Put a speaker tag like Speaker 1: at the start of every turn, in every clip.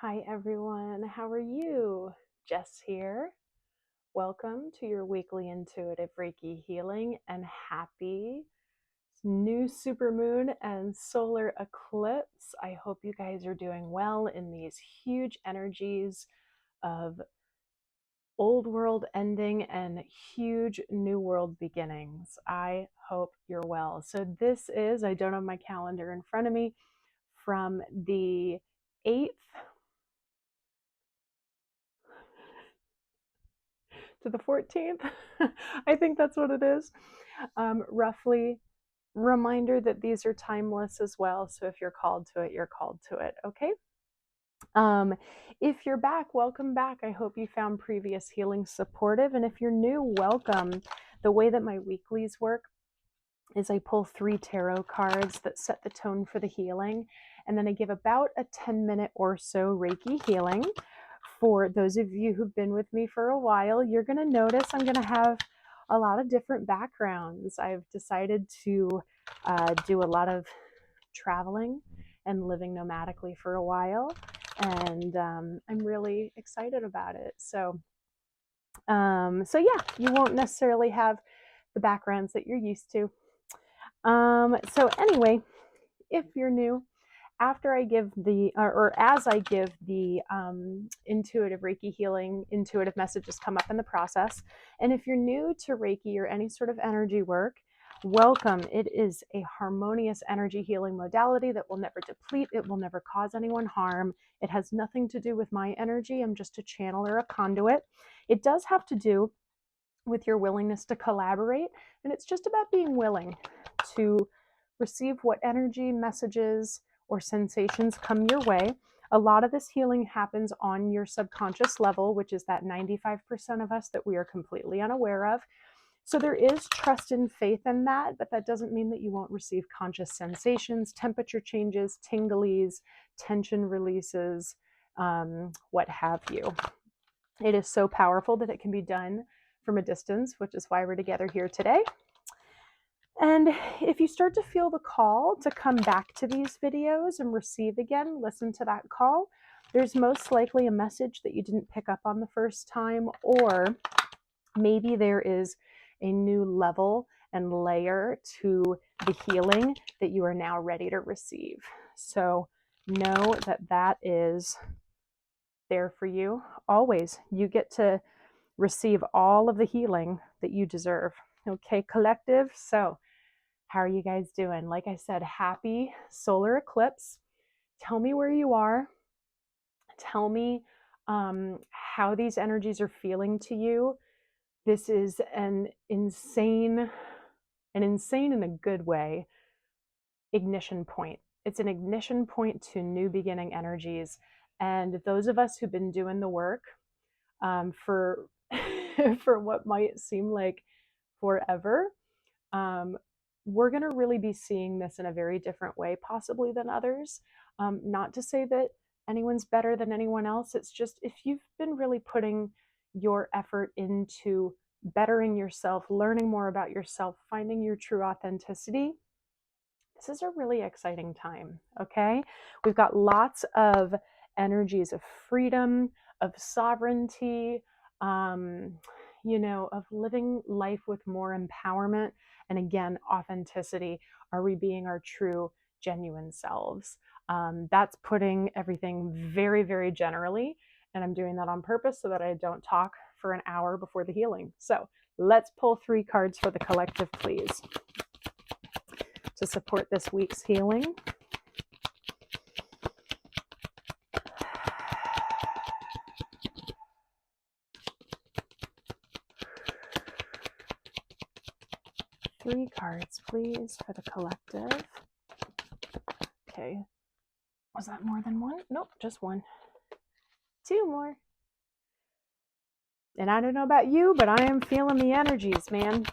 Speaker 1: Hi everyone, how are you? Jess here. Welcome to your weekly intuitive Reiki healing and happy new supermoon and solar eclipse. I hope you guys are doing well in these huge energies of old world ending and huge new world beginnings. I hope you're well. So this is, I don't have my calendar in front of me, from the 8th to the 14th. I think that's what it is. Roughly, reminder that these are timeless as well. So if you're called to it, you're called to it. Okay. If you're back, welcome back. I hope you found previous healing supportive. And if you're new, welcome. The way that my weeklies work is I pull 3 tarot cards that set the tone for the healing. And then I give about a 10-minute or so Reiki healing. For those of you who've been with me for a while, you're going to notice I'm going to have a lot of different backgrounds. I've decided to do a lot of traveling and living nomadically for a while, and I'm really excited about it. So yeah, you won't necessarily have the backgrounds that you're used to. So anyway, if you're new, after I give the, or as I give the intuitive Reiki healing, intuitive messages come up in the process. And if you're new to Reiki or any sort of energy work, welcome. It is a harmonious energy healing modality that will never deplete. It will never cause anyone harm. It has nothing to do with my energy. I'm just a channel or a conduit. It does have to do with your willingness to collaborate. And it's just about being willing to receive what energy, messages, or sensations come your way. A lot of this healing happens on your subconscious level, which is that 95% of us that we are completely unaware of. So there is trust and faith in that, but that doesn't mean that you won't receive conscious sensations, temperature changes, tinglies, tension releases, what have you. It is so powerful that it can be done from a distance, which is why we're together here today. And if you start to feel the call to come back to these videos and receive again, listen to that call. There's most likely a message that you didn't pick up on the first time, or maybe there is a new level and layer to the healing that you are now ready to receive. So know that that is there for you always. You get to receive all of the healing that you deserve. Okay, collective. So how are you guys doing? Like I said, happy solar eclipse. Tell me where you are. Tell me how these energies are feeling to you. This is an insane in a good way, ignition point. It's an ignition point to new beginning energies. And those of us who've been doing the work for for what might seem like forever, we're going to really be seeing this in a very different way, possibly than others. Not to say that anyone's better than anyone else. It's just if you've been really putting your effort into bettering yourself, learning more about yourself, finding your true authenticity, this is a really exciting time, okay? We've got lots of energies of freedom, of sovereignty, of living life with more empowerment. And again, authenticity. Are we being our true, genuine selves? That's putting everything very, very generally. And I'm doing that on purpose so that I don't talk for an hour before the healing. So let's pull 3 cards for the collective, please, to support this week's healing. Three cards, please, for the collective. Okay. Was that more than one? Nope, just one. 2 more. And I don't know about you, but I am feeling the energies, man.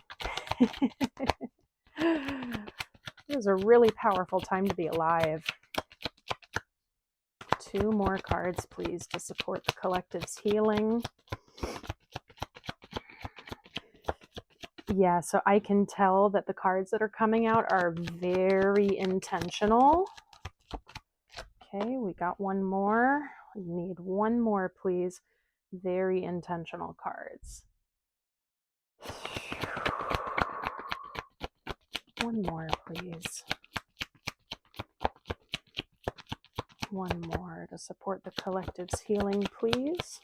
Speaker 1: It is a really powerful time to be alive. 2 more cards, please, to support the collective's healing. Yeah, so I can tell that the cards that are coming out are very intentional. Okay, we got one more. We need one more, please. Very intentional cards. One more, please. One more to support the collective's healing, please.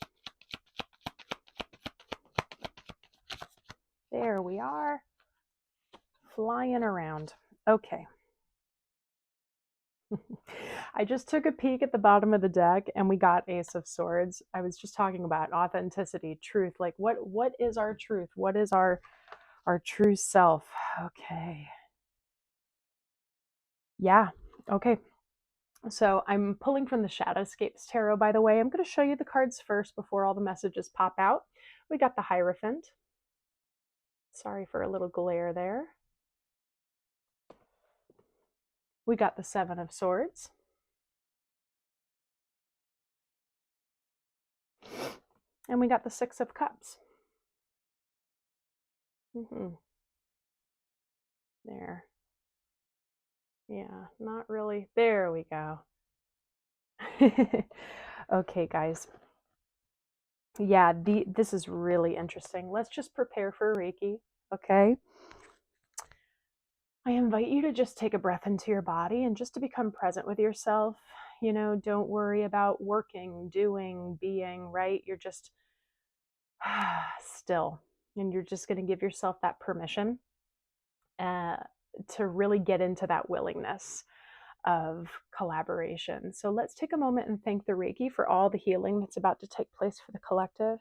Speaker 1: There we are. Flying around. Okay. I just took a peek at the bottom of the deck and we got Ace of Swords. I was just talking about authenticity, truth. Like what is our truth? What is our true self? Okay. Yeah. Okay. So I'm pulling from the Shadowscapes Tarot, by the way. I'm going to show you the cards first before all the messages pop out. We got the Hierophant. Sorry for a little glare there. We got the Seven of Swords. And we got the Six of Cups. There. Yeah, not really. There we go. Okay, guys. Yeah, this is really interesting. Let's just prepare for Reiki, okay? I invite you to just take a breath into your body and just to become present with yourself. You know, don't worry about working, doing, being, right? You're just still, and you're just going to give yourself that permission to really get into that willingness of collaboration. So let's take a moment and thank the Reiki for all the healing that's about to take place for the collective.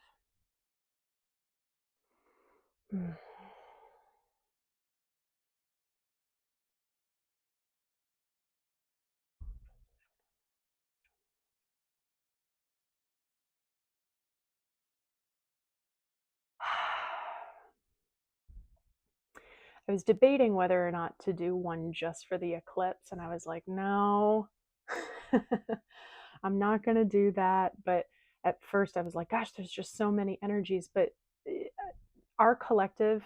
Speaker 1: I was debating whether or not to do one just for the eclipse, and I was like, no, I'm not going to do that. But at first, I was like, gosh, there's just so many energies. But our collective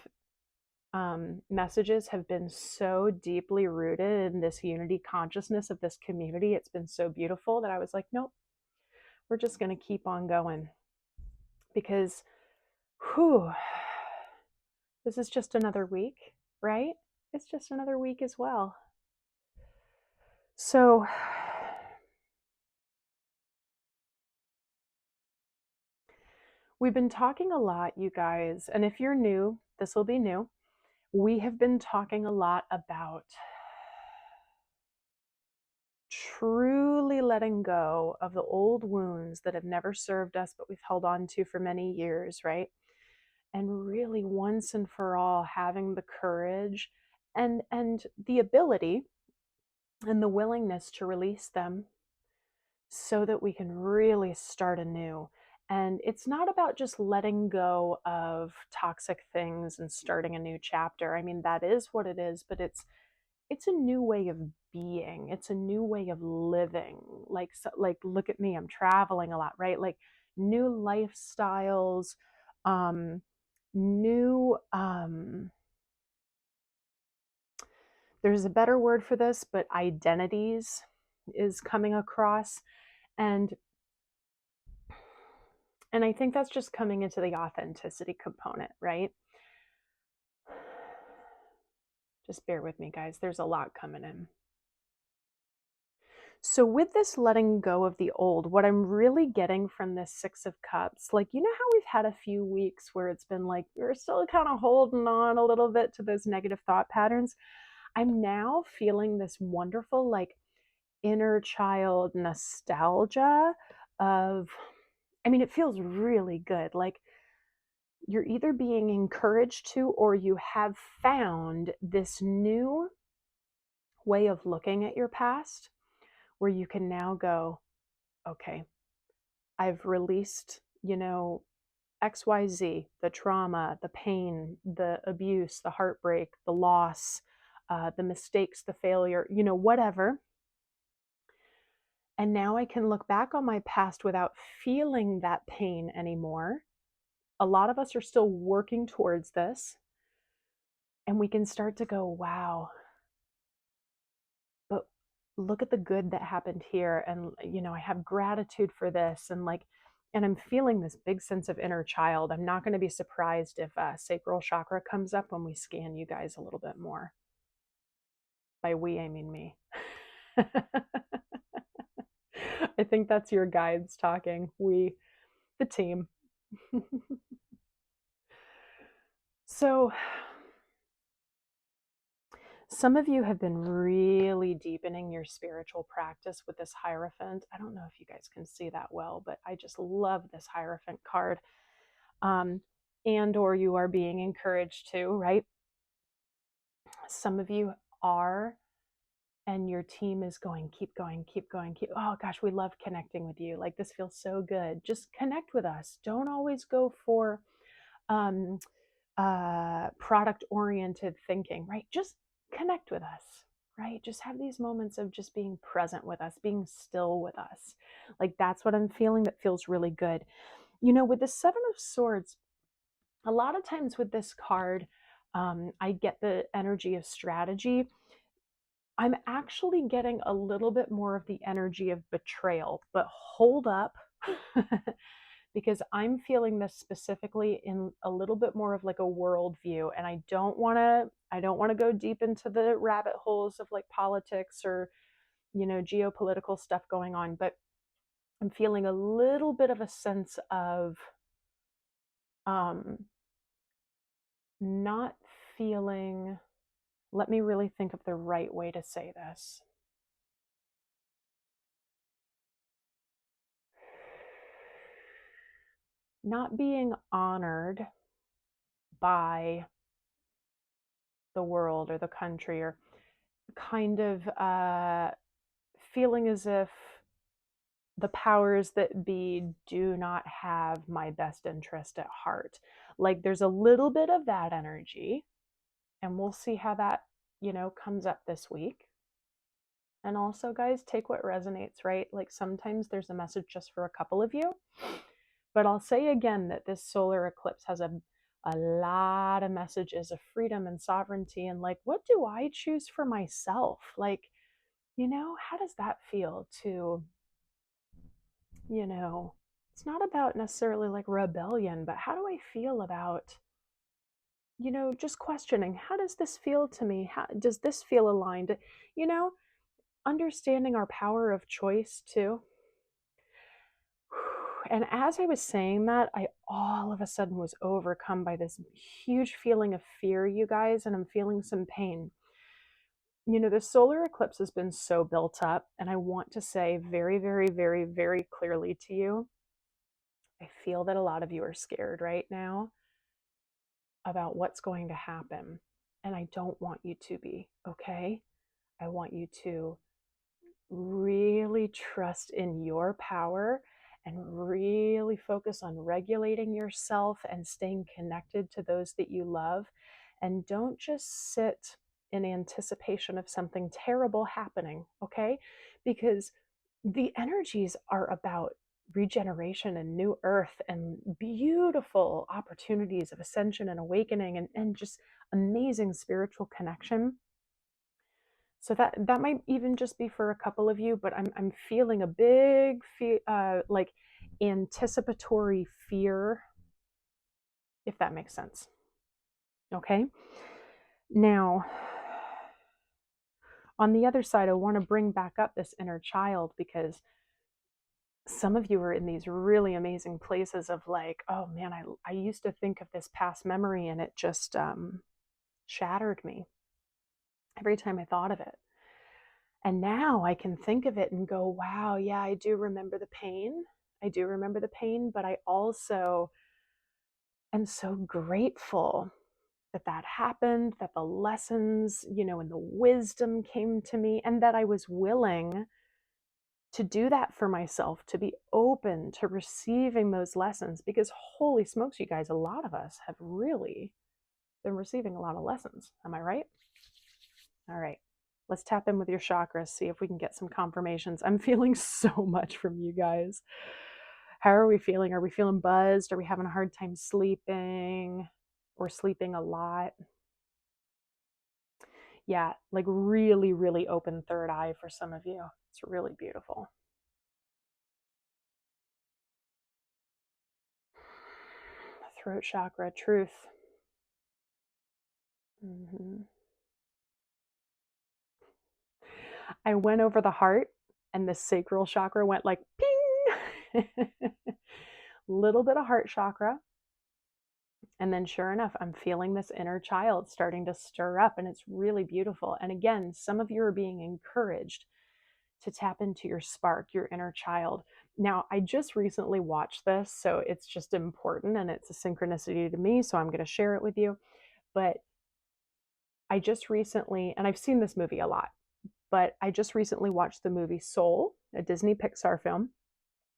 Speaker 1: messages have been so deeply rooted in this unity consciousness of this community. It's been so beautiful that I was like, nope, we're just going to keep on going because, whew, this is just another week, right? It's just another week as well. So, we've been talking a lot, you guys, and if you're new, this will be new. We have been talking a lot about truly letting go of the old wounds that have never served us, but we've held on to for many years, right? And really, once and for all, having the courage and the ability and the willingness to release them so that we can really start anew. And it's not about just letting go of toxic things and starting a new chapter. I mean, that is what it is, but it's a new way of being. It's a new way of living. Like look at me, I'm traveling a lot, right? Like new lifestyles, new there's a better word for this, but identities is coming across. And I think that's just coming into the authenticity component, right? Just bear with me, guys. There's a lot coming in. So with this letting go of the old, what I'm really getting from this Six of Cups, like, you know how we've had a few weeks where it's been like, we're still kind of holding on a little bit to those negative thought patterns. I'm now feeling this wonderful, like, inner child nostalgia of, I mean, it feels really good. Like, you're either being encouraged to, or you have found this new way of looking at your past where you can now go, okay, I've released, XYZ, the trauma, the pain, the abuse, the heartbreak, the loss, the mistakes, the failure, whatever. And now I can look back on my past without feeling that pain anymore. A lot of us are still working towards this. And we can start to go, wow, but look at the good that happened here, and I have gratitude for this, and I'm feeling this big sense of inner child. I'm not going to be surprised if sacral chakra comes up when we scan you guys a little bit more. By we, I mean me. I think that's your guides talking. We, the team. So some of you have been really deepening your spiritual practice with this Hierophant. I don't know if you guys can see that well, but I just love this Hierophant card. And or you are being encouraged to, right? Some of you are, and your team is going, keep going, keep going, keep. Oh gosh, we love connecting with you. Like, this feels so good. Just connect with us. Don't always go for product oriented thinking, right? Just connect with us, right? Just have these moments of just being present with us, being still with us. Like, that's what I'm feeling. That feels really good. With the Seven of Swords, a lot of times with this card, I get the energy of strategy. I'm actually getting a little bit more of the energy of betrayal, but hold up. Because I'm feeling this specifically in a little bit more of like a worldview, and I don't want to go deep into the rabbit holes of like politics or geopolitical stuff going on, but I'm feeling a little bit of a sense of not feeling, let me really think of the right way to say this. Not being honored by the world or the country, or kind of feeling as if the powers that be do not have my best interest at heart. Like, there's a little bit of that energy, and we'll see how that, comes up this week. And also, guys, take what resonates, right? Like, sometimes there's a message just for a couple of you. But I'll say again that this solar eclipse has a lot of messages of freedom and sovereignty, and like, what do I choose for myself? Like, how does that feel to, it's not about necessarily like rebellion, but how do I feel about, just questioning, how does this feel to me? How does this feel aligned? Understanding our power of choice too. And as I was saying that, I all of a sudden was overcome by this huge feeling of fear, you guys, and I'm feeling some pain. The solar eclipse has been so built up, and I want to say very, very, very, very clearly to you, I feel that a lot of you are scared right now about what's going to happen. And I don't want you to be, okay? I want you to really trust in your power and really focus on regulating yourself and staying connected to those that you love. And don't just sit in anticipation of something terrible happening, okay? Because the energies are about regeneration and new earth and beautiful opportunities of ascension and awakening, and just amazing spiritual connection. So that might even just be for a couple of you, but I'm feeling a big like anticipatory fear, if that makes sense. Okay. Now, on the other side, I want to bring back up this inner child, because some of you are in these really amazing places of like, oh man, I used to think of this past memory and it just shattered me every time I thought of it. And now I can think of it and go, wow, yeah, I do remember the pain. I do remember the pain, but I also am so grateful that that happened, that the lessons, and the wisdom came to me, and that I was willing to do that for myself, to be open to receiving those lessons. Because holy smokes, you guys, a lot of us have really been receiving a lot of lessons. Am I right? All right. Let's tap in with your chakras, see if we can get some confirmations. I'm feeling so much from you guys. How are we feeling? Are we feeling buzzed? Are we having a hard time sleeping, or sleeping a lot? Yeah, like really, really open third eye for some of you. It's really beautiful. Throat chakra, truth. Hmm. I went over the heart and the sacral chakra went like ping. Little bit of heart chakra. And then sure enough, I'm feeling this inner child starting to stir up, and it's really beautiful. And again, some of you are being encouraged to tap into your spark, your inner child. Now, I just recently watched this, so it's just important and it's a synchronicity to me, so I'm going to share it with you. But I just recently, and I've seen this movie a lot, but I just recently watched the movie Soul, a Disney Pixar film.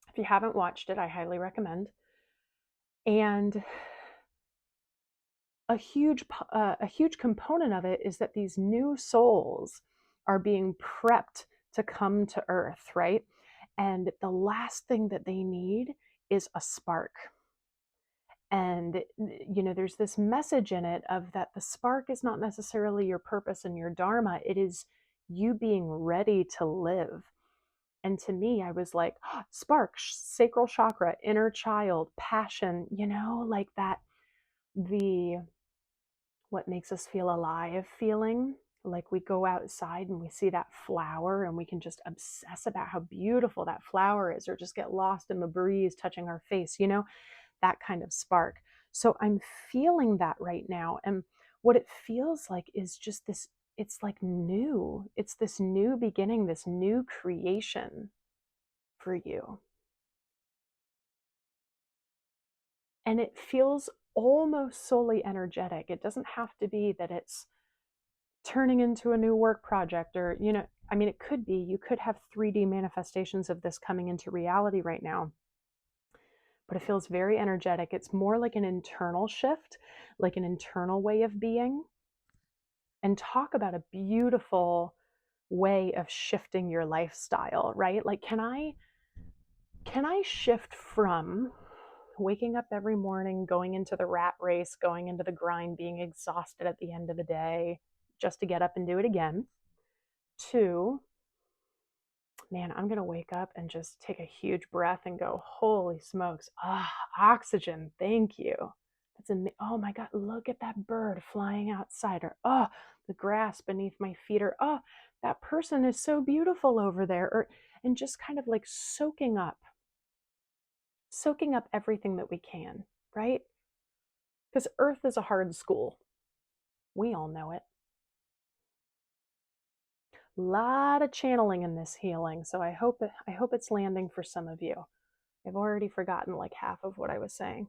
Speaker 1: If you haven't watched it, I highly recommend. And a huge component of it is that these new souls are being prepped to come to earth, right? And the last thing that they need is a spark. And there's this message in it of that the spark is not necessarily your purpose and your dharma, it is you being ready to live. And to me, I was like, oh, spark, sacral chakra, inner child, passion, like that, the what makes us feel alive feeling. Like we go outside and we see that flower and we can just obsess about how beautiful that flower is, or just get lost in the breeze touching our face, that kind of spark. So I'm feeling that right now. And what it feels like is just this, it's like new. It's this new beginning, this new creation for you. And it feels almost solely energetic. It doesn't have to be that it's turning into a new work project, or it could be, you could have 3D manifestations of this coming into reality right now, but it feels very energetic. It's more like an internal shift, like an internal way of being. And talk about a beautiful way of shifting your lifestyle, right? Like can I shift from waking up every morning, going into the rat race, going into the grind, being exhausted at the end of the day just to get up and do it again, to, man, I'm going to wake up and just take a huge breath and go, holy smokes, oxygen, thank you. That's oh my God, look at that bird flying outside, or the grass beneath my feet, or that person is so beautiful over there, or and just kind of like soaking up everything that we can, right? Because Earth is a hard school. We all know it. A lot of channeling in this healing, so I hope it's landing for some of you. I've already forgotten like half of what I was saying.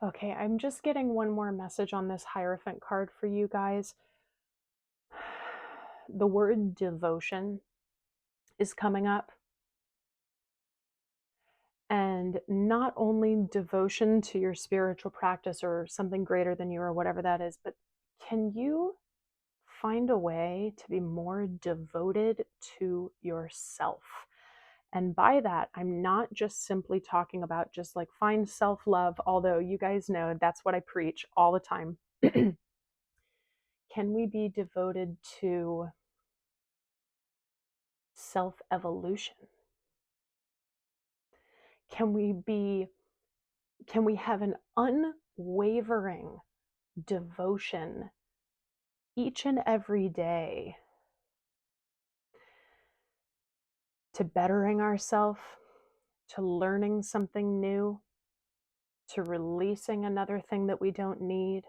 Speaker 1: Okay, I'm just getting one more message on this Hierophant card for you guys. The word devotion is coming up. And not only devotion to your spiritual practice or something greater than you or whatever that is, but can you find a way to be more devoted to yourself? And by that, I'm not just simply talking about just like find self-love, although you guys know that's what I preach all the time. Can we be devoted to self-evolution? Can we have an unwavering devotion each and every day to bettering ourselves, to learning something new, to releasing another thing that we don't need,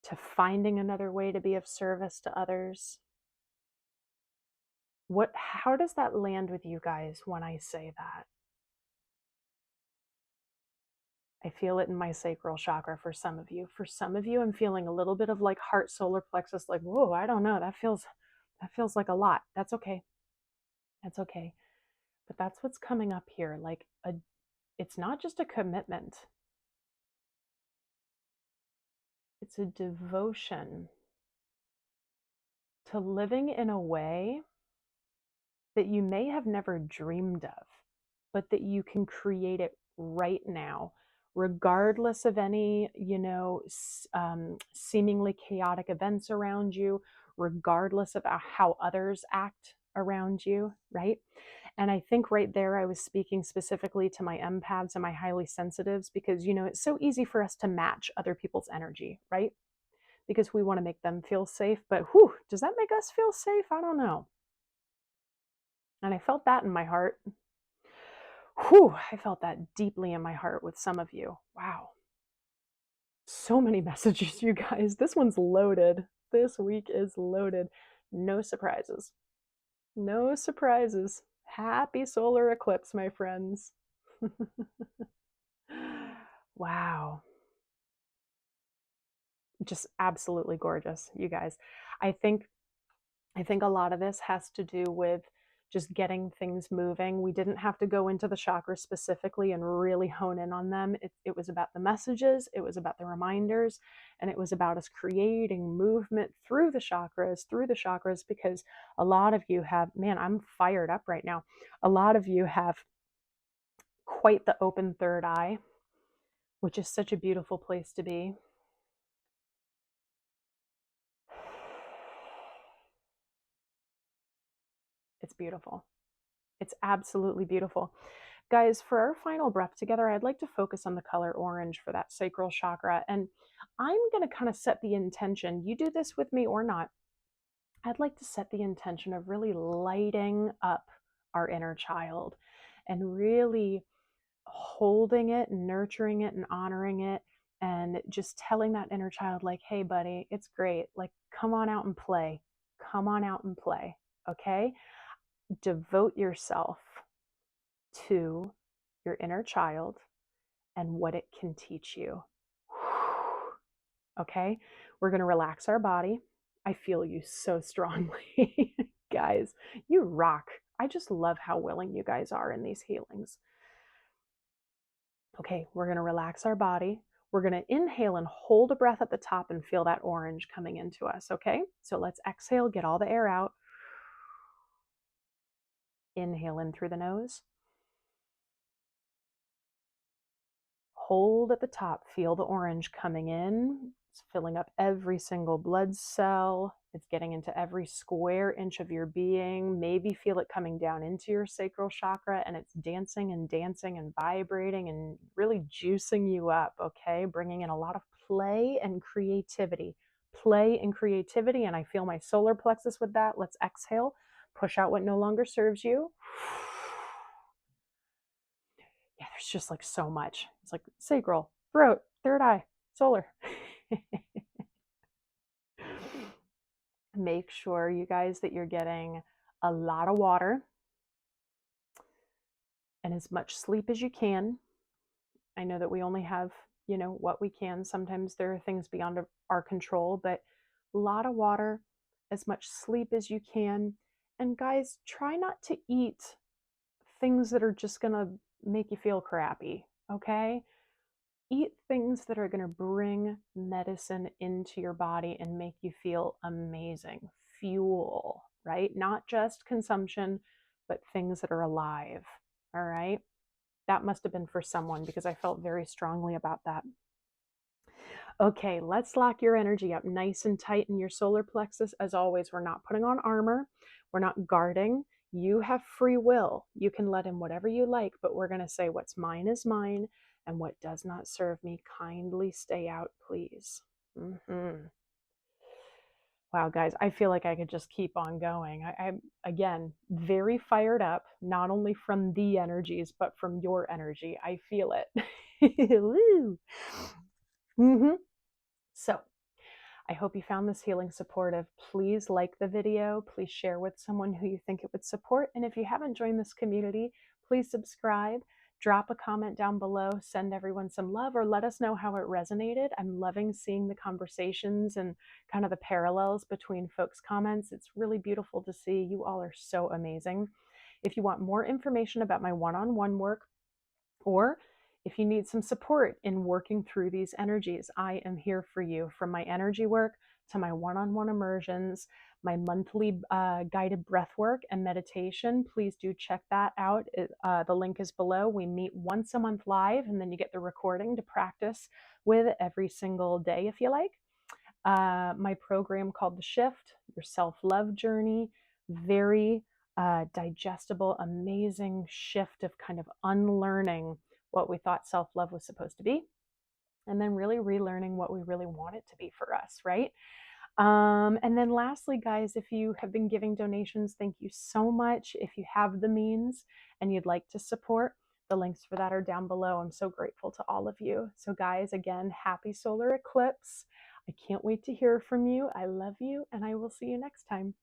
Speaker 1: to finding another way to be of service to others? How does that land with you guys when I say that? I feel it in my sacral chakra for some of you. For some of you, I'm feeling a little bit of like heart, solar plexus, like, whoa, I don't know. That feels like a lot. That's okay. That's okay. But that's what's coming up here. Like it's not just a commitment. It's a devotion to living in a way that you may have never dreamed of, but that you can create it right now, regardless of any, seemingly chaotic events around you, regardless of how others act around you, right? And I think right there, I was speaking specifically to my empaths and my highly sensitives because, it's so easy for us to match other people's energy, right? Because we want to make them feel safe. But whew, does that make us feel safe? I don't know. And I felt that in my heart. Whew, I felt that deeply in my heart with some of you. Wow. So many messages, you guys. This one's loaded. This week is loaded. No surprises. No surprises. Happy solar eclipse, my friends. Wow. Just absolutely gorgeous, you guys. I think a lot of this has to do with just getting things moving. We didn't have to go into the chakras specifically and really hone in on them. It was about the messages, it was about the reminders, and it was about us creating movement through the chakras, because a lot of you have, man, I'm fired up right now. A lot of you have quite the open third eye, which is such a beautiful place to be. It's beautiful. It's absolutely beautiful. Guys, for our final breath together, I'd like to focus on the color orange for that sacral chakra. And I'm going to kind of set the intention. You do this with me or not. I'd like to set the intention of really lighting up our inner child and really holding it, nurturing it, and honoring it. And just telling that inner child, like, hey, buddy, it's great. Like, come on out and play. Come on out and play. Okay? Devote yourself to your inner child and what it can teach you. Okay? We're going to relax our body. I feel you so strongly. Guys, you rock. I just love how willing you guys are in these healings. Okay, we're going to relax our body. We're going to inhale and hold a breath at the top and feel that orange coming into us. Okay? So let's exhale, get all the air out. Inhale in through the nose. Hold at the top, feel the orange coming in. It's filling up every single blood cell. It's getting into every square inch of your being. Maybe feel it coming down into your sacral chakra, and it's dancing and dancing and vibrating and really juicing you up, okay? Bringing in a lot of play and creativity. Play and creativity, and I feel my solar plexus with that. Let's exhale. Push out what no longer serves you. Yeah, there's just like so much. It's like sacral, throat, third eye, solar. Make sure, you guys, that you're getting a lot of water and as much sleep as you can. I know that we only have, what we can. Sometimes there are things beyond our control, but a lot of water, as much sleep as you can. And guys, try not to eat things that are just going to make you feel crappy, okay? Eat things that are going to bring medicine into your body and make you feel amazing. Fuel, right? Not just consumption, but things that are alive, all right? That must have been for someone because I felt very strongly about that. Okay, let's lock your energy up nice and tight in your solar plexus. As always, we're not putting on armor. We're not guarding. You have free will. You can let in whatever you like, but we're going to say what's mine is mine, and what does not serve me, kindly stay out, please. Wow, guys, I feel like I could just keep on going. I'm, again, very fired up, not only from the energies, but from your energy. I feel it. Woo. So, I hope you found this healing supportive. Please like the video. Please share with someone who you think it would support. And if you haven't joined this community, please subscribe. Drop a comment down below. Send everyone some love or let us know how it resonated. I'm loving seeing the conversations and kind of the parallels between folks' comments. It's really beautiful to see. You all are so amazing. If you want more information about my one-on-one work, or if you need some support in working through these energies, I am here for you. From my energy work to my one-on-one immersions, my monthly guided breath work and meditation. Please do check that out. The link is below. We meet once a month live, and then you get the recording to practice with every single day if you like. My program called The Shift, your self-love journey, very digestible, amazing shift of kind of unlearning what we thought self-love was supposed to be, and then really relearning what we really want it to be for us, right? And then lastly, guys, if you have been giving donations, thank you so much. If you have the means and you'd like to support, the links for that are down below. I'm so grateful to all of you. So guys, again, happy solar eclipse. I can't wait to hear from you. I love you, and I will see you next time.